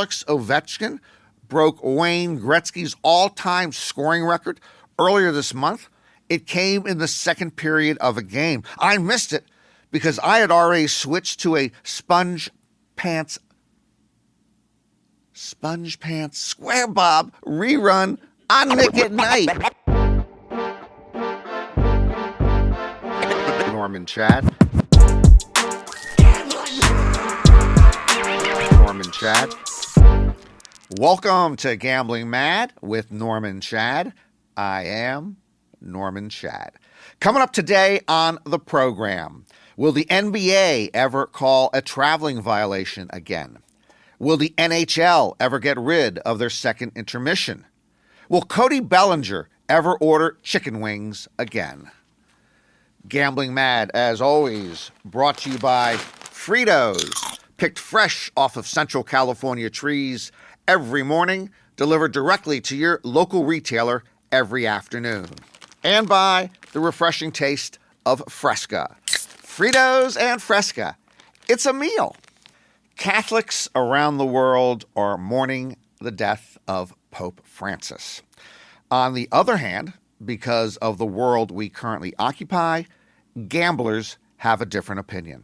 Alex Ovechkin broke Wayne Gretzky's all-time scoring record earlier this month. It came in the second period of a game. I missed it because I had already switched to a sponge pants square bob rerun on Nick at Night. Norman Chad. Welcome to Gambling Mad with Norman Chad. I am Norman Chad. Coming up today on the program, will the NBA ever call a traveling violation again? Will the NHL ever get rid of their second intermission? Will Cody Bellinger ever order chicken wings again? Gambling Mad, as always, brought to you by Fritos, picked fresh off of Central California trees every morning, delivered directly to your local retailer every afternoon. And by the refreshing taste of Fresca. Fritos and Fresca. It's a meal. Catholics around the world are mourning the death of Pope Francis. On the other hand, because of the world we currently occupy, gamblers have a different opinion.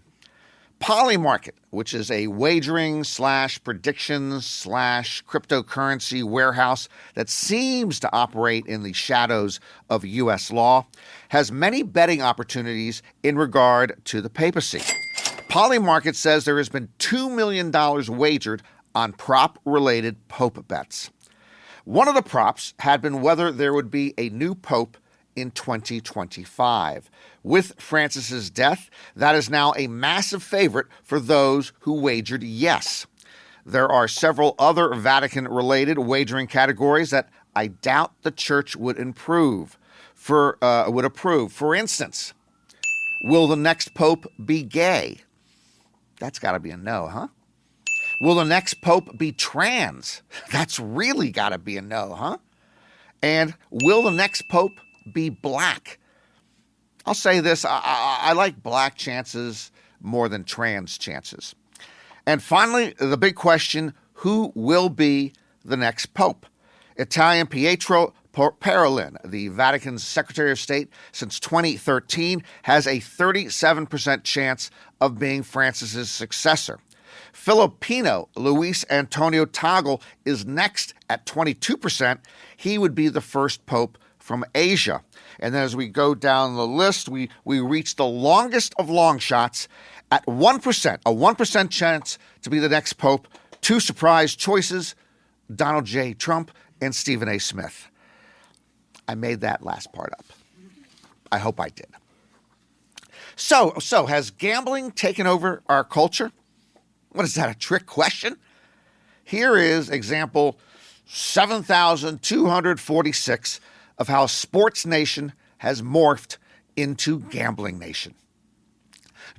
Polymarket, which is a wagering / predictions / cryptocurrency warehouse that seems to operate in the shadows of U.S. law, has many betting opportunities in regard to the papacy. Polymarket says there has been $2 million wagered on prop-related pope bets. One of the props had been whether there would be a new pope in 2025. With Francis's death, that is now a massive favorite for those who wagered yes. There are several other Vatican-related wagering categories that I doubt the church would approve. For instance, will the next pope be gay? That's got to be a no, huh? Will the next pope be trans? That's really got to be a no, huh? And will the next pope be black? I'll say this, I like black chances more than trans chances. And finally, the big question, who will be the next pope? Italian Pietro Parolin, the Vatican's Secretary of State since 2013, has a 37% chance of being Francis's successor. Filipino Luis Antonio Tagle is next at 22%. He would be the first pope from Asia. And then as we go down the list, we reach the longest of long shots at 1%, a 1% chance to be the next pope. Two surprise choices, Donald J. Trump and Stephen A. Smith. I made that last part up. I hope I did. So has gambling taken over our culture? What is that, a trick question? Here is example 7,246 of how Sports Nation has morphed into Gambling Nation.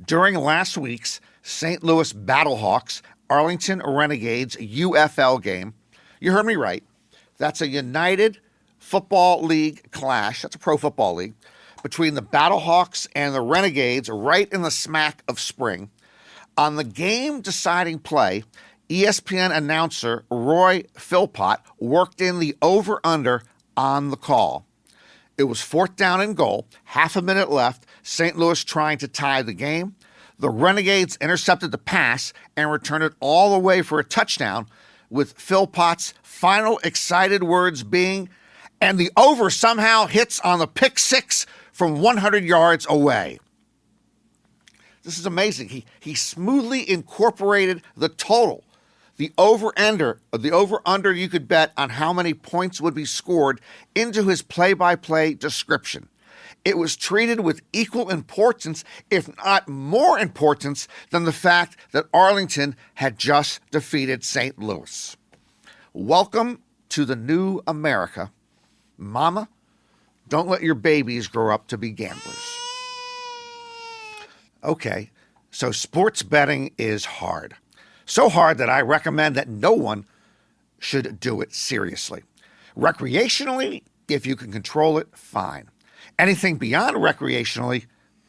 During last week's St. Louis Battlehawks Arlington Renegades UFL game, you heard me right, that's a United Football League clash, that's a pro football league, between the Battlehawks and the Renegades right in the smack of spring. On the game-deciding play, ESPN announcer Roy Philpott worked in the over-under on the call. It was 4th down and goal, half a minute left, St. Louis trying to tie the game. The Renegades intercepted the pass and returned it all the way for a touchdown, with Philpott's final excited words being, and the over somehow hits on the pick six from 100 yards away. This is amazing. He smoothly incorporated the total, the over-under you could bet on how many points would be scored into his play-by-play description. It was treated with equal importance, if not more importance, than the fact that Arlington had just defeated St. Louis. Welcome to the new America. Mama, don't let your babies grow up to be gamblers. Okay, so sports betting is hard. So hard that I recommend that no one should do it seriously. Recreationally, if you can control it, fine. Anything beyond recreationally,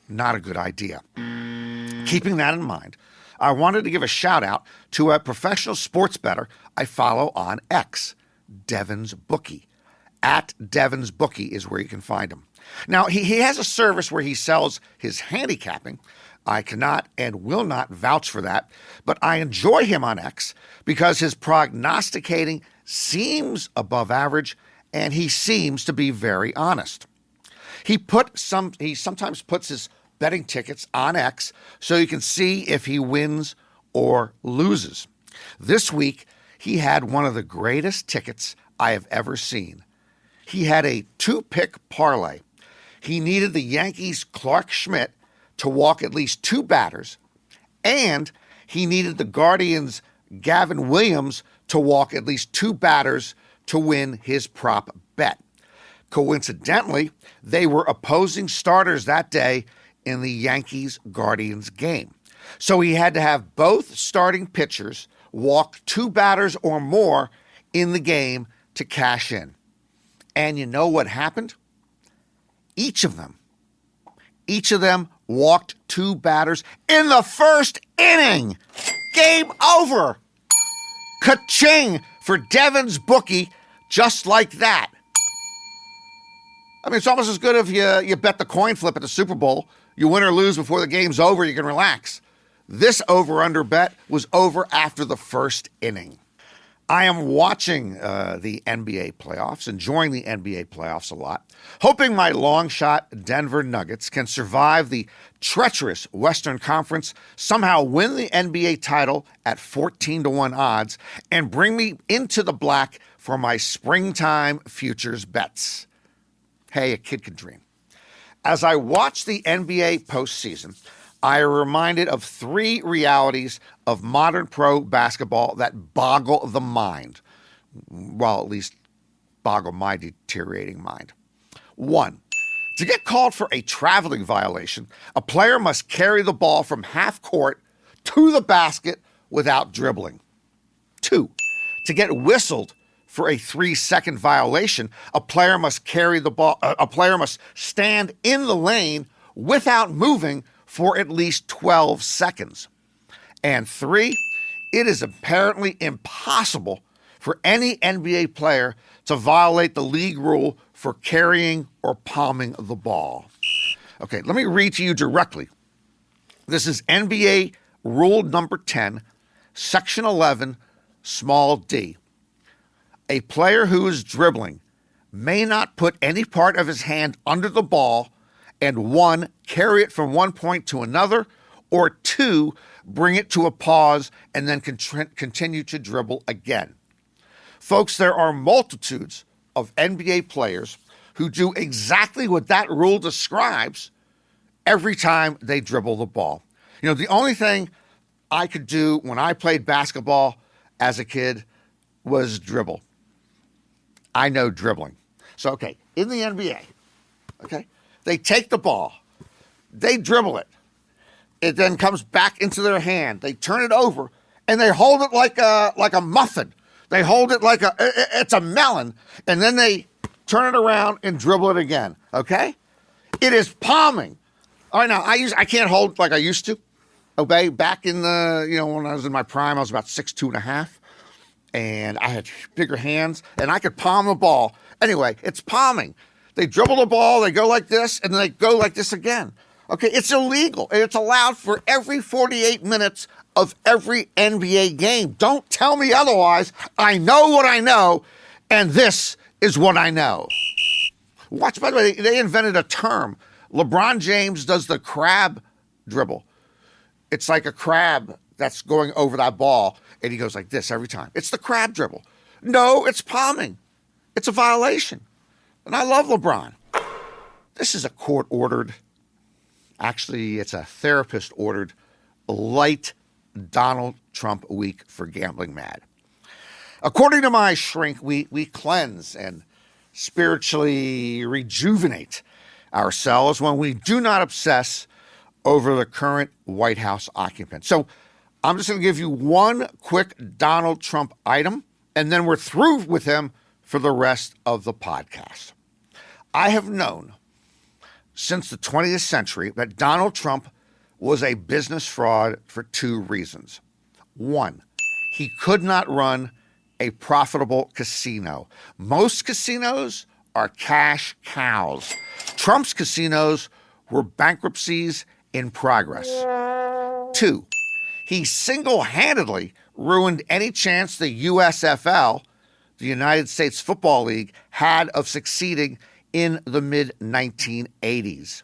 not a good idea. Keeping that in mind, I wanted to give a shout out to a professional sports bettor I follow on X, Devin's Bookie. At Devin's Bookie is where you can find him. Now, he has a service where he sells his handicapping. I cannot and will not vouch for that, but I enjoy him on X because his prognosticating seems above average and he seems to be very honest. He sometimes puts his betting tickets on X so you can see if he wins or loses. This week, he had one of the greatest tickets I have ever seen. He had a 2-pick parlay. He needed the Yankees' Clark Schmidt to walk at least 2 batters, and he needed the Guardians' Gavin Williams to walk at least 2 batters to win his prop bet. Coincidentally, they were opposing starters that day in the Yankees-Guardians game. So he had to have both starting pitchers walk 2 batters or more in the game to cash in. And you know what happened? Each of them walked 2 batters in the first inning. Game over. Ka-ching for Devin's Bookie, just like that. I mean, it's almost as good if you bet the coin flip at the Super Bowl. You win or lose before the game's over, you can relax. This over-under bet was over after the first inning. I am watching the NBA playoffs, enjoying the NBA playoffs a lot, hoping my long shot Denver Nuggets can survive the treacherous Western Conference, somehow win the NBA title at 14-1 odds, and bring me into the black for my springtime futures bets. Hey, a kid can dream. As I watch the NBA postseason, I am reminded of 3 realities of modern pro basketball that boggle the mind. Well, at least boggle my deteriorating mind. 1, to get called for a traveling violation, a player must carry the ball from half court to the basket without dribbling. 2, to get whistled for a 3-second violation, a player must carry the ball. A player must stand in the lane without moving for at least 12 seconds. And 3, it is apparently impossible for any NBA player to violate the league rule for carrying or palming the ball. Okay, let me read to you directly. This is NBA rule number 10, section 11, small d. A player who is dribbling may not put any part of his hand under the ball and 1, carry it from one point to another, or 2, bring it to a pause and then continue to dribble again. Folks, there are multitudes of NBA players who do exactly what that rule describes every time they dribble the ball. You know, the only thing I could do when I played basketball as a kid was dribble. I know dribbling. So, okay, in the NBA, okay, they take the ball, they dribble it. It then comes back into their hand. They turn it over, and they hold it like a muffin. They hold it like it's a melon, and then they turn it around and dribble it again, okay? It is palming. All right, now, I can't hold like I used to. Okay, back in when I was in my prime, I was about 6'2.5", and I had bigger hands, and I could palm the ball. Anyway, it's palming. They dribble the ball, they go like this, and then they go like this again. Okay, it's illegal, and it's allowed for every 48 minutes of every NBA game. Don't tell me otherwise. I know what I know, and this is what I know. Watch, by the way, they invented a term. LeBron James does the crab dribble. It's like a crab that's going over that ball, and he goes like this every time. It's the crab dribble. No, it's palming. It's a violation. And I love LeBron. This is a court-ordered, actually, it's a therapist-ordered, light Donald Trump week for Gambling Mad. According to my shrink, we cleanse and spiritually rejuvenate ourselves when we do not obsess over the current White House occupant. So I'm just going to give you one quick Donald Trump item, and then we're through with him for the rest of the podcast. I have known since the 20th century that Donald Trump was a business fraud for two reasons. One, he could not run a profitable casino. Most casinos are cash cows. Trump's casinos were bankruptcies in progress. Two, he single-handedly ruined any chance the USFL, the United States Football League, had of succeeding in the mid-1980s.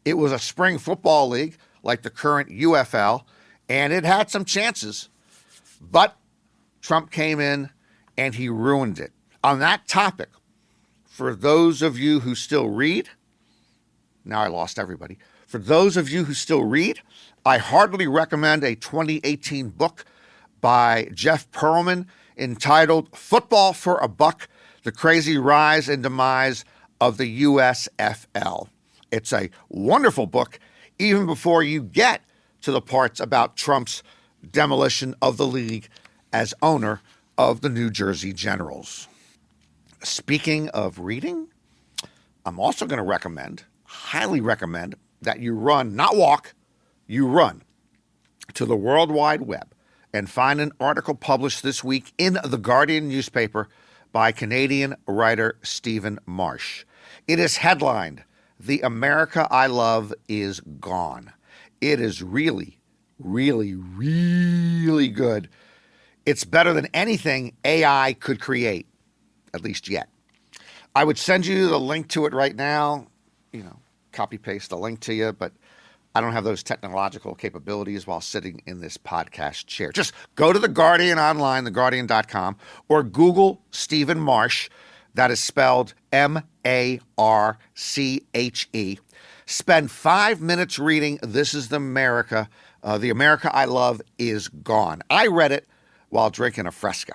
It was a spring football league like the current UFL, and it had some chances, but Trump came in and he ruined it. On that topic, for those of you who still read, now I lost everybody. For those of you who still read, I heartily recommend a 2018 book by Jeff Pearlman entitled Football for a Buck, The Crazy Rise and Demise of the USFL. It's a wonderful book, even before you get to the parts about Trump's demolition of the league as owner of the New Jersey Generals. Speaking of reading, I'm also going to highly recommend, that you run, not walk, you run to the World Wide Web and find an article published this week in The Guardian newspaper by Canadian writer Stephen Marsh. It is headlined, "The America I Love is Gone." It is really, really, really good. It's better than anything AI could create, at least yet. I would send you the link to it right now, copy paste the link to you, but I don't have those technological capabilities while sitting in this podcast chair. Just go to The Guardian online, theguardian.com, or Google Stephen Marsh. That is spelled Marche. Spend 5 minutes reading This is the America. The America I Love is Gone. I read it while drinking a Fresca.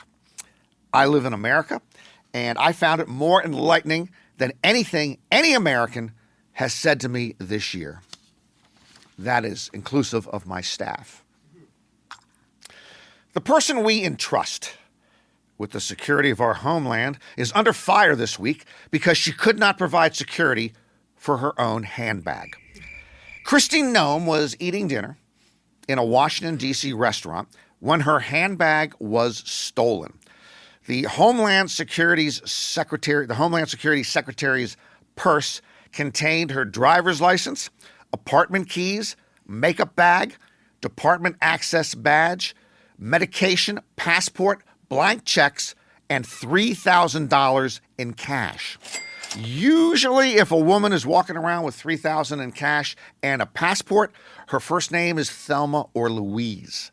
I live in America, and I found it more enlightening than anything any American has said to me this year. That is inclusive of my staff. The person we entrust with the security of our homeland is under fire this week because she could not provide security for her own handbag. Kristi Noem was eating dinner in a Washington, D.C. restaurant when her handbag was stolen. The Homeland Security Secretary's purse contained her driver's license, apartment keys, makeup bag, department access badge, medication, passport, blank checks, and $3,000 in cash. Usually, if a woman is walking around with $3,000 in cash and a passport, her first name is Thelma or Louise.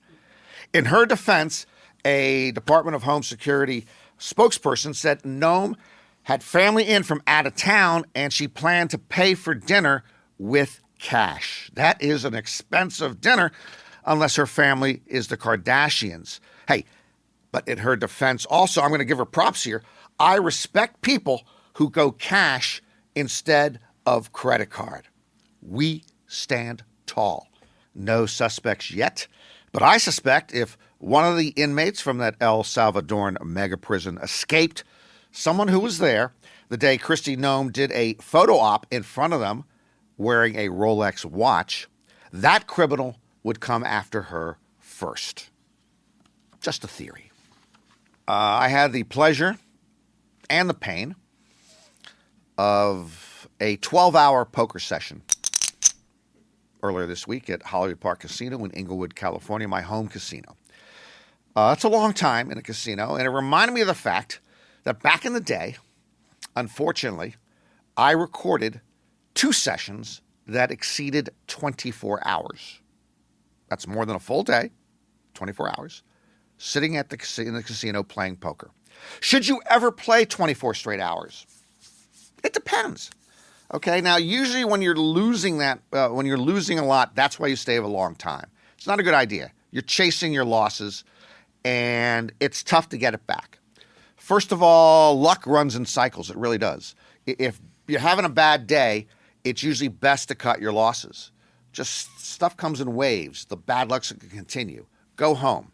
In her defense, a Department of Home Security spokesperson said Noem had family in from out of town and she planned to pay for dinner with cash. That is an expensive dinner unless her family is the Kardashians. Hey, but in her defense also, I'm going to give her props here. I respect people who go cash instead of credit card. We stand tall. No suspects yet, but I suspect if one of the inmates from that El Salvadoran mega prison escaped, someone who was there the day Kristi Noem did a photo op in front of them wearing a Rolex watch, that criminal would come after her first. Just a theory. I had the pleasure and the pain of a 12-hour poker session earlier this week at Hollywood Park Casino in Inglewood, California, my home casino. That's a long time in a casino, and it reminded me of the fact that back in the day, unfortunately, I recorded 2 sessions that exceeded 24 hours. That's more than a full day, 24 hours, sitting in the casino playing poker. Should you ever play 24 straight hours? It depends. Okay, now usually when you're losing a lot, that's why you stay a long time. It's not a good idea. You're chasing your losses, and it's tough to get it back. First of all, luck runs in cycles. It really does. If you're having a bad day, it's usually best to cut your losses. Just stuff comes in waves. The bad luck can continue. Go home.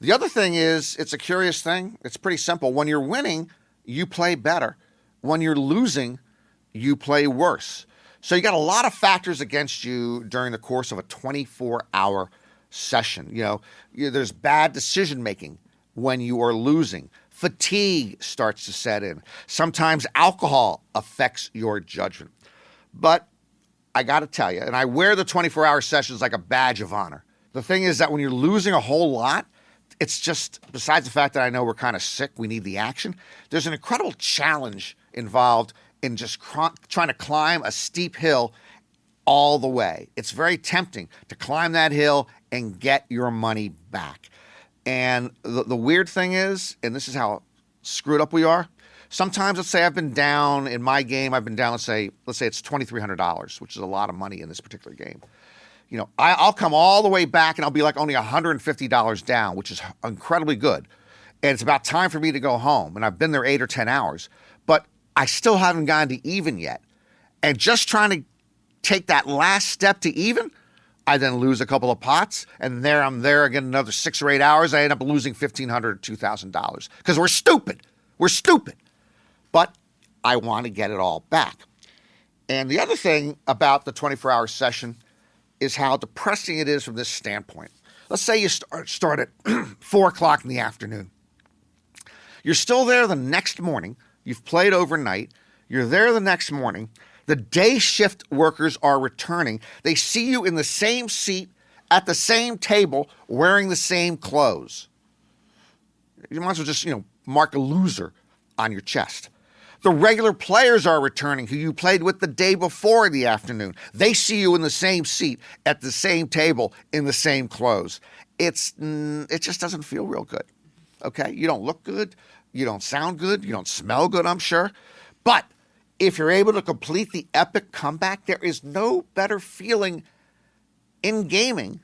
The other thing is, it's a curious thing. It's pretty simple. When you're winning, you play better. When you're losing, you play worse. So you got a lot of factors against you during the course of a 24-hour session. There's bad decision making when you are losing. Fatigue starts to set in. Sometimes alcohol affects your judgment. But I got to tell you, and I wear the 24-hour sessions like a badge of honor. The thing is that when you're losing a whole lot, it's just, besides the fact that I know we're kind of sick, we need the action, there's an incredible challenge involved in just trying to climb a steep hill all the way. It's very tempting to climb that hill and get your money back. And the weird thing is, and this is how screwed up we are, sometimes let's say I've been down in my game, let's say it's $2,300, which is a lot of money in this particular game. I'll come all the way back and I'll be like only $150 down, which is incredibly good. And it's about time for me to go home. And I've been there 8 or 10 hours, but I still haven't gotten to even yet. And just trying to take that last step to even, I then lose a couple of pots, and I'm there again another 6 or 8 hours. I end up losing $1,500 or $2,000 because we're stupid. We're stupid. But I want to get it all back. And the other thing about the 24-hour session is how depressing it is from this standpoint. Let's say you start at 4 o'clock in the afternoon. You're still there the next morning. You've played overnight. You're there the next morning. The day shift workers are returning. They see you in the same seat at the same table wearing the same clothes. You might as well just, mark a loser on your chest. The regular players are returning who you played with the day before in the afternoon. They see you in the same seat at the same table in the same clothes. It just doesn't feel real good. Okay? You don't look good. You don't sound good. You don't smell good, I'm sure. But if you're able to complete the epic comeback, there is no better feeling in gaming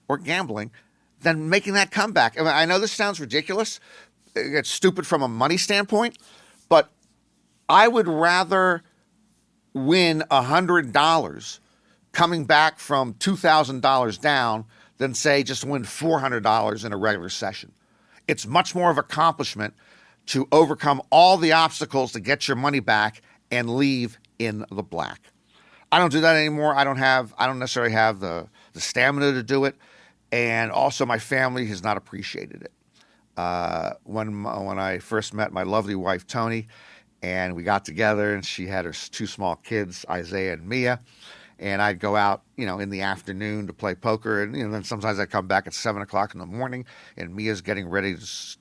or gambling than making that comeback. I know this sounds ridiculous. It's stupid from a money standpoint, but I would rather win $100 coming back from $2,000 down than, say, just win $400 in a regular session. It's much more of an accomplishment to overcome all the obstacles to get your money back and leave in the black. I don't do that anymore. I don't necessarily have the stamina to do it. And also my family has not appreciated it. When I first met my lovely wife, Tony, and we got together and she had her 2 small kids, Isaiah and Mia, and I'd go out, in the afternoon to play poker. And, then sometimes I'd come back at 7 o'clock in the morning and Mia's getting ready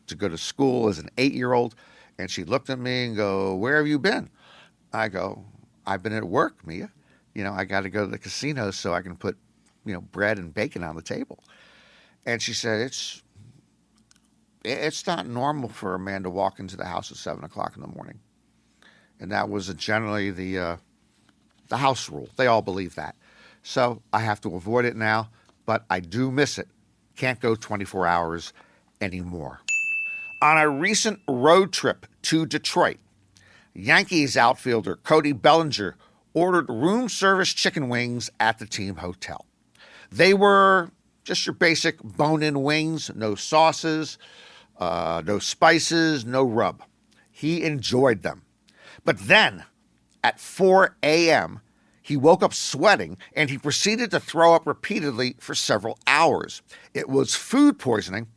to go to school as an 8-year-old. And she looked at me and go, "Where have you been?" I go, "I've been at work, Mia. I got to go to the casino so I can put, bread and bacon on the table." And she said, it's not normal for a man to walk into the house at 7 o'clock in the morning. And that was generally the house rule. They all believe that. So I have to avoid it now, but I do miss it. Can't go 24 hours anymore. On a recent road trip to Detroit, Yankees outfielder Cody Bellinger ordered room service chicken wings at the team hotel. They were just your basic bone-in wings, no sauces, no spices, no rub. He enjoyed them. But then, at 4 a.m., he woke up sweating and he proceeded to throw up repeatedly for several hours. It was food poisoning,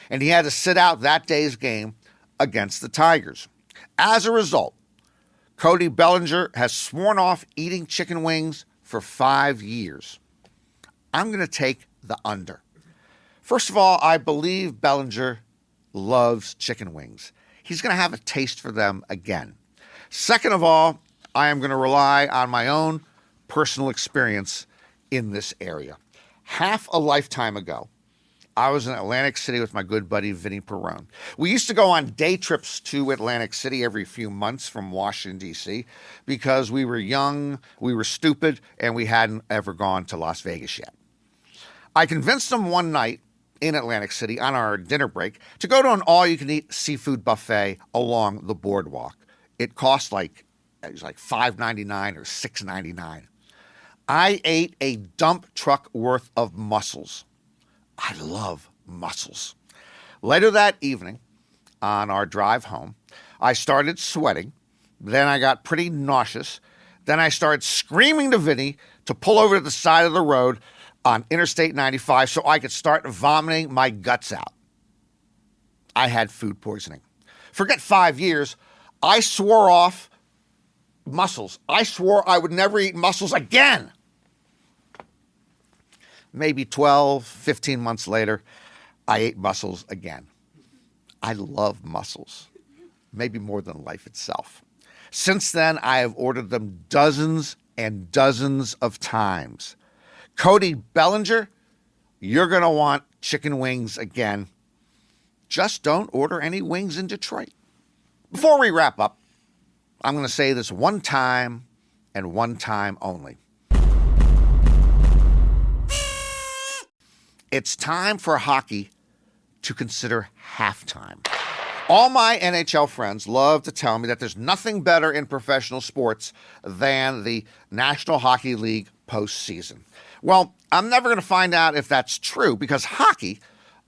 and he had to sit out that day's game against the Tigers. As a result, Cody Bellinger has sworn off eating chicken wings for 5 years. I'm going to take the under. First of all, I believe Bellinger loves chicken wings. He's going to have a taste for them again. Second of all, I am going to rely on my own personal experience in this area. Half a lifetime ago, I was in Atlantic City with my good buddy, Vinny Perrone. We used to go on day trips to Atlantic City every few months from Washington, D.C., because we were young, we were stupid, and we hadn't ever gone to Las Vegas yet. I convinced him one night in Atlantic City on our dinner break to go to an all-you-can-eat seafood buffet along the boardwalk. It cost like $5.99 or $6.99. I ate a dump truck worth of mussels. I love mussels. Later that evening, on our drive home, I started sweating. Then I got pretty nauseous. Then I started screaming to Vinny to pull over to the side of the road on Interstate 95 so I could start vomiting my guts out. I had food poisoning. Forget 5 years. I swore off mussels. I swore I would never eat mussels again. Maybe 12, 15 months later, I ate mussels again. I love mussels, maybe more than life itself. Since then, I have ordered them dozens and dozens of times. Cody Bellinger, you're going to want chicken wings again. Just don't order any wings in Detroit. Before we wrap up, I'm going to say this one time and one time only. It's time for hockey to consider halftime. All my NHL friends love to tell me that there's nothing better in professional sports than the National Hockey League postseason. Well, I'm never going to find out if that's true because hockey,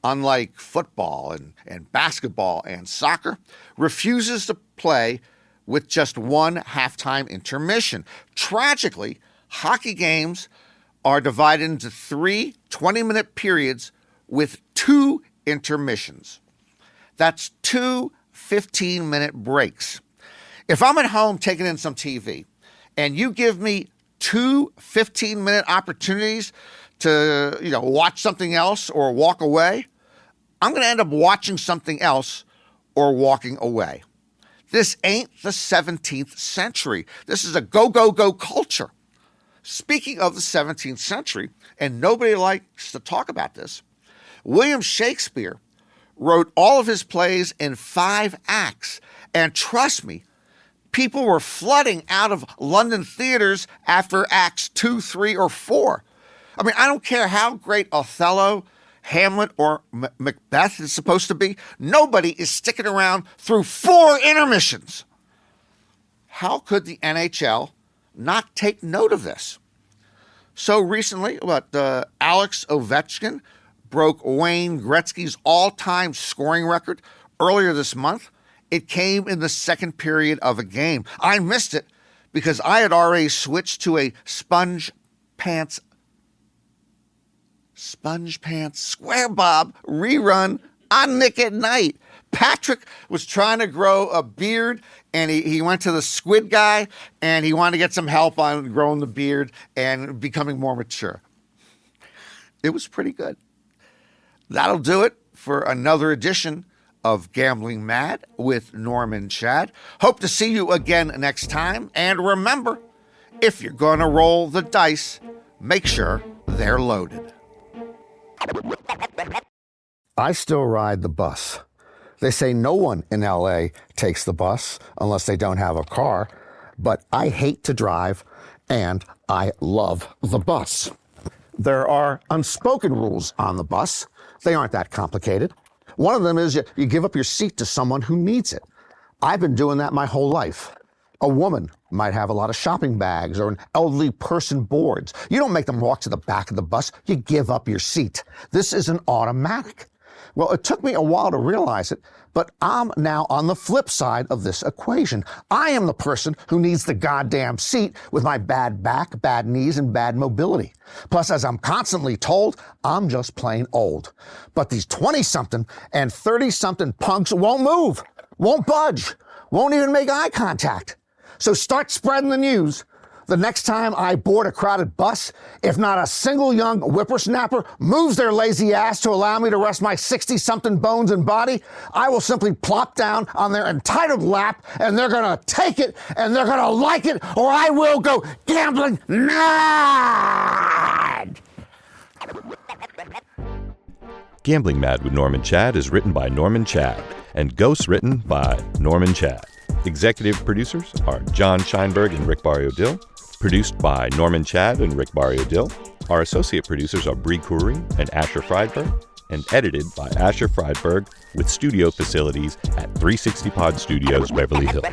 unlike football and basketball and soccer, refuses to play with just one halftime intermission. Tragically, hockey games are divided into 3 20-minute periods with 2 intermissions. That's 2 15-minute breaks. If I'm at home taking in some TV and you give me 2 15-minute opportunities to, watch something else or walk away, I'm going to end up watching something else or walking away. This ain't the 17th century. This is a go, go, go culture. Speaking of the 17th century, and nobody likes to talk about this, William Shakespeare wrote all of his plays in 5 acts. And trust me, people were flooding out of London theaters after acts 2, 3, or 4. I mean, I don't care how great Othello, Hamlet, or Macbeth is supposed to be. Nobody is sticking around through 4 intermissions. How could the NHL not take note of this? So recently, Alex Ovechkin broke Wayne Gretzky's all-time scoring record earlier this month. It came in the second period of a game. I missed it because I had already switched to a sponge pants square bob rerun on Nick at Night. Patrick was trying to grow a beard, and he went to the squid guy, and he wanted to get some help on growing the beard and becoming more mature. It was pretty good. That'll do it for another edition of Gambling Mad with Norman Chad. Hope to see you again next time. And remember, if you're going to roll the dice, make sure they're loaded. I still ride the bus. They say no one in LA takes the bus unless they don't have a car, but I hate to drive and I love the bus. There are unspoken rules on the bus. They aren't that complicated. One of them is you give up your seat to someone who needs it. I've been doing that my whole life. A woman might have a lot of shopping bags or an elderly person boards. You don't make them walk to the back of the bus. You give up your seat. This is an automatic. Well, it took me a while to realize it, but I'm now on the flip side of this equation. I am the person who needs the goddamn seat with my bad back, bad knees, and bad mobility. Plus, as I'm constantly told, I'm just plain old. But these 20-something and 30-something punks won't move, won't budge, won't even make eye contact. So start spreading the news. The next time I board a crowded bus, if not a single young whippersnapper moves their lazy ass to allow me to rest my 60-something bones and body, I will simply plop down on their entitled lap, and they're going to take it, and they're going to like it, or I will go gambling mad! Gambling Mad with Norman Chad is written by Norman Chad and ghost-written by Norman Chad. Executive producers are John Scheinberg and Rick Barrio-Dill. Produced by Norman Chad and Rick Barrio-Dill. Our associate producers are Bree Khoury and Asher Friedberg, and edited by Asher Friedberg with studio facilities at 360 Pod Studios, Beverly Hills.